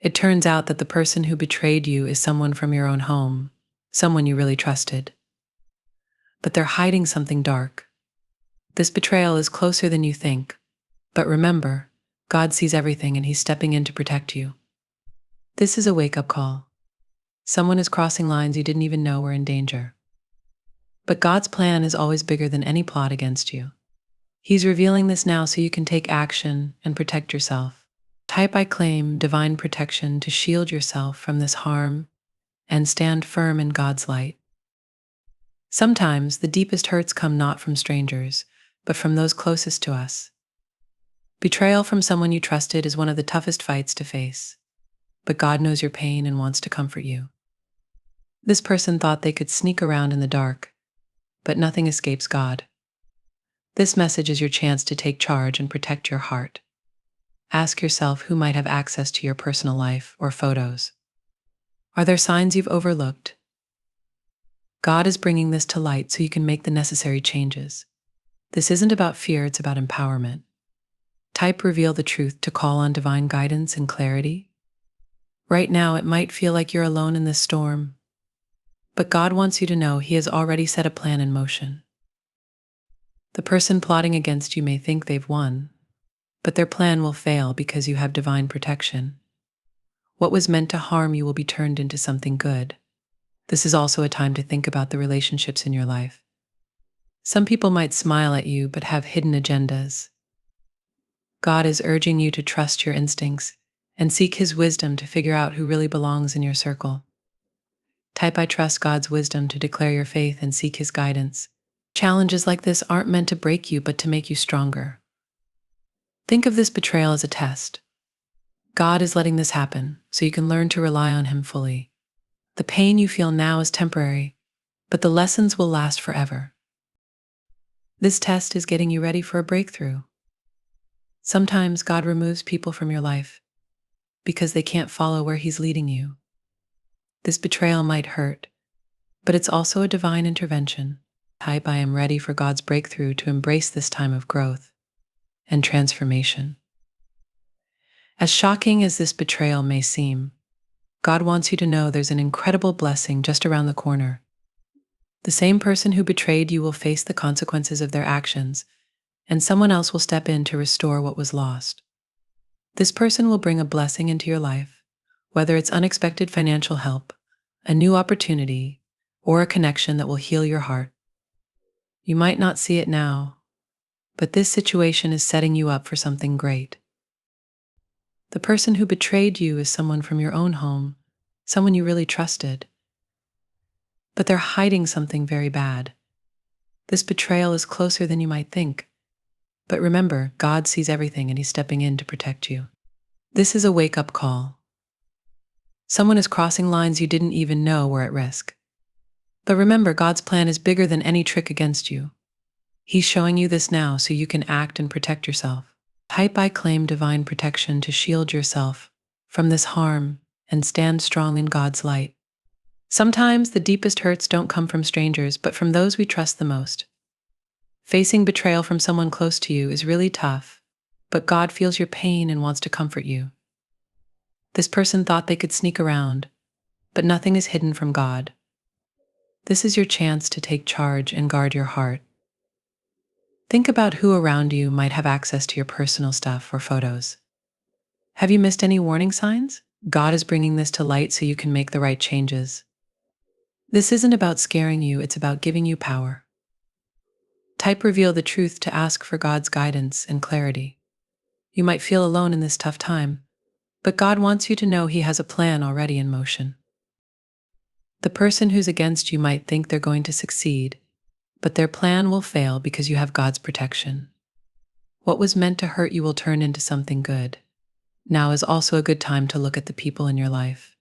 It turns out that the person who betrayed you is someone from your own home, someone you really trusted. But they're hiding something dark. This betrayal is closer than you think. But remember, God sees everything and He's stepping in to protect you. This is a wake-up call. Someone is crossing lines you didn't even know were in danger. But God's plan is always bigger than any plot against you. He's revealing this now so you can take action and protect yourself. Type "I claim divine protection to shield yourself from this harm and stand firm in God's light." Sometimes the deepest hurts come not from strangers, but from those closest to us. Betrayal from someone you trusted is one of the toughest fights to face. But God knows your pain and wants to comfort you. This person thought they could sneak around in the dark, but nothing escapes God. This message is your chance to take charge and protect your heart. Ask yourself who might have access to your personal life or photos. Are there signs you've overlooked? God is bringing this to light so you can make the necessary changes. This isn't about fear, it's about empowerment. Type "reveal the truth" to call on divine guidance and clarity. Right now, it might feel like you're alone in this storm, but God wants you to know He has already set a plan in motion. The person plotting against you may think they've won, but their plan will fail because you have divine protection. What was meant to harm you will be turned into something good. This is also a time to think about the relationships in your life. Some people might smile at you but have hidden agendas. God is urging you to trust your instincts and seek His wisdom to figure out who really belongs in your circle. Type "I trust God's wisdom" to declare your faith and seek His guidance. Challenges like this aren't meant to break you, but to make you stronger. Think of this betrayal as a test. God is letting this happen so you can learn to rely on Him fully. The pain you feel now is temporary, but the lessons will last forever. This test is getting you ready for a breakthrough. Sometimes God removes people from your life because they can't follow where He's leading you. This betrayal might hurt, but it's also a divine intervention. Type "I am ready for God's breakthrough" to embrace this time of growth and transformation. As shocking as this betrayal may seem, God wants you to know there's an incredible blessing just around the corner. The same person who betrayed you will face the consequences of their actions, and someone else will step in to restore what was lost. This person will bring a blessing into your life, whether it's unexpected financial help, a new opportunity, or a connection that will heal your heart. You might not see it now, but this situation is setting you up for something great. The person who betrayed you is someone from your own home, someone you really trusted. But they're hiding something very bad. This betrayal is closer than you might think. But remember, God sees everything and He's stepping in to protect you. This is a wake-up call. Someone is crossing lines you didn't even know were at risk. But remember, God's plan is bigger than any trick against you. He's showing you this now so you can act and protect yourself. Type "I claim divine protection to shield yourself from this harm and stand strong in God's light." Sometimes the deepest hurts don't come from strangers, but from those we trust the most. Facing betrayal from someone close to you is really tough, but God feels your pain and wants to comfort you. This person thought they could sneak around, but nothing is hidden from God. This is your chance to take charge and guard your heart. Think about who around you might have access to your personal stuff or photos. Have you missed any warning signs? God is bringing this to light so you can make the right changes. This isn't about scaring you, it's about giving you power. Type "reveal the truth" to ask for God's guidance and clarity. You might feel alone in this tough time, but God wants you to know He has a plan already in motion. The person who's against you might think they're going to succeed, but their plan will fail because you have God's protection. What was meant to hurt you will turn into something good. Now is also a good time to look at the people in your life.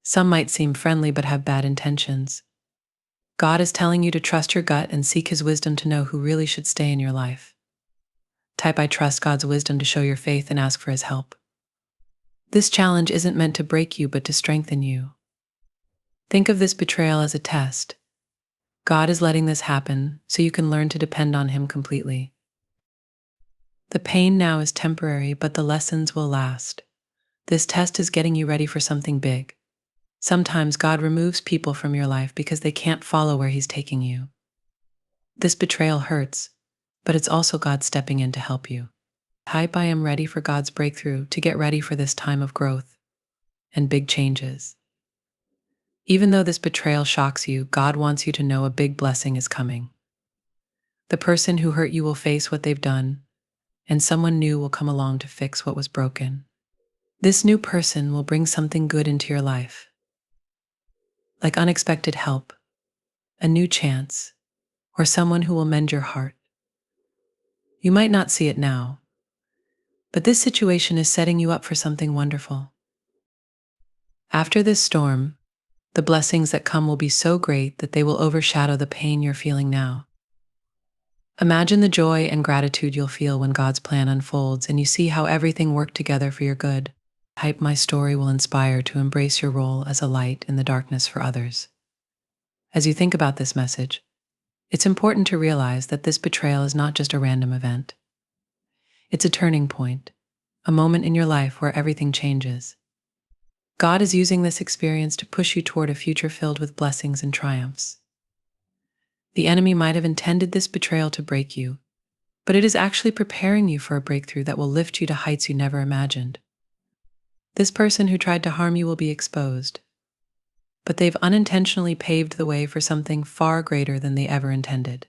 Some might seem friendly but have bad intentions. God is telling you to trust your gut and seek His wisdom to know who really should stay in your life. Type "I trust God's wisdom" to show your faith and ask for His help. This challenge isn't meant to break you but to strengthen you. Think of this betrayal as a test. God is letting this happen so you can learn to depend on Him completely. The pain now is temporary, but the lessons will last. This test is getting you ready for something big. Sometimes God removes people from your life because they can't follow where He's taking you. This betrayal hurts, but it's also God stepping in to help you. Type I am ready for God's breakthrough to get ready for this time of growth and big changes. Even though this betrayal shocks you, God wants you to know a big blessing is coming. The person who hurt you will face what they've done, and someone new will come along to fix what was broken. This new person will bring something good into your life, like unexpected help, a new chance, or someone who will mend your heart. You might not see it now, but this situation is setting you up for something wonderful. After this storm, the blessings that come will be so great that they will overshadow the pain you're feeling now. Imagine the joy and gratitude you'll feel when God's plan unfolds and you see how everything worked together for your good. Type my story will inspire to embrace your role as a light in the darkness for others. As you think about this message, it's important to realize that this betrayal is not just a random event. It's a turning point, a moment in your life where everything changes. God is using this experience to push you toward a future filled with blessings and triumphs. The enemy might have intended this betrayal to break you, but it is actually preparing you for a breakthrough that will lift you to heights you never imagined. This person who tried to harm you will be exposed, but they've unintentionally paved the way for something far greater than they ever intended.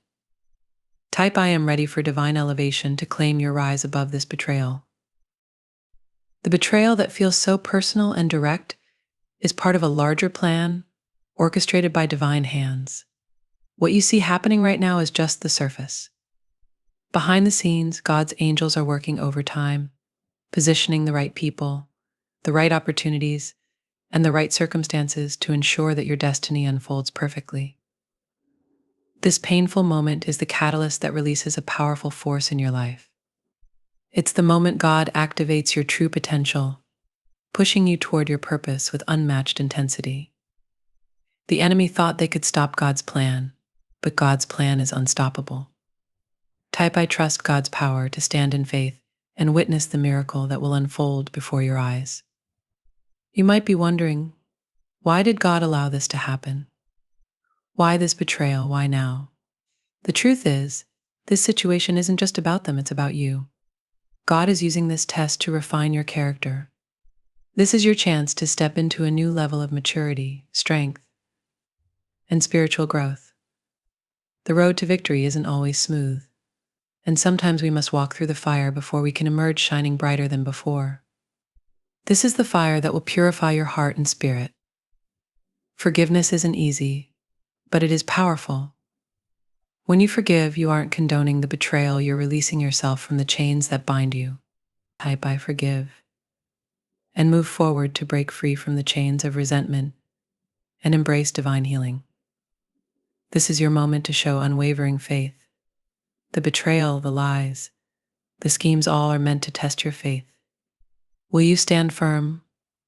Type I am ready for divine elevation to claim your rise above this betrayal. The betrayal that feels so personal and direct is part of a larger plan orchestrated by divine hands. What you see happening right now is just the surface. Behind the scenes, God's angels are working overtime, positioning the right people, the right opportunities, and the right circumstances to ensure that your destiny unfolds perfectly. This painful moment is the catalyst that releases a powerful force in your life. It's the moment God activates your true potential, pushing you toward your purpose with unmatched intensity. The enemy thought they could stop God's plan, but God's plan is unstoppable. Type I trust God's power to stand in faith and witness the miracle that will unfold before your eyes. You might be wondering, why did God allow this to happen? Why this betrayal? Why now? The truth is, this situation isn't just about them, it's about you. God is using this test to refine your character. This is your chance to step into a new level of maturity, strength, and spiritual growth. The road to victory isn't always smooth, and sometimes we must walk through the fire before we can emerge shining brighter than before. This is the fire that will purify your heart and spirit. Forgiveness isn't easy, but it is powerful. When you forgive, you aren't condoning the betrayal, you're releasing yourself from the chains that bind you. Type I forgive, and move forward to break free from the chains of resentment and embrace divine healing. This is your moment to show unwavering faith. The betrayal, the lies, the schemes all are meant to test your faith. Will you stand firm,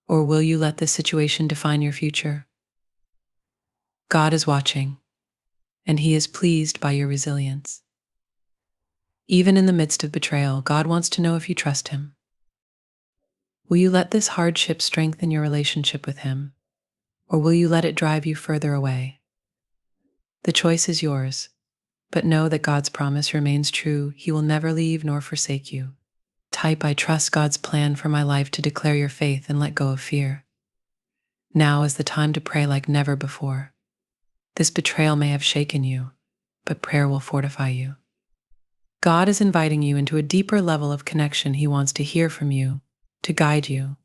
or will you let this situation define your future? God is watching, and He is pleased by your resilience. Even in the midst of betrayal, God wants to know if you trust Him. Will you let this hardship strengthen your relationship with Him, or will you let it drive you further away? The choice is yours, but know that God's promise remains true. He will never leave nor forsake you. Type I trust God's plan for my life to declare your faith and let go of fear. Now is the time to pray like never before. This betrayal may have shaken you, but prayer will fortify you. God is inviting you into a deeper level of connection. He wants to hear from you, to guide you,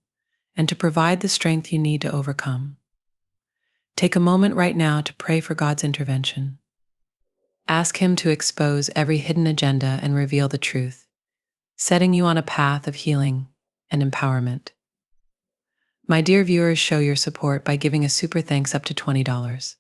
and to provide the strength you need to overcome. Take a moment right now to pray for God's intervention. Ask Him to expose every hidden agenda and reveal the truth, setting you on a path of healing and empowerment. My dear viewers, show your support by giving a super thanks up to $20.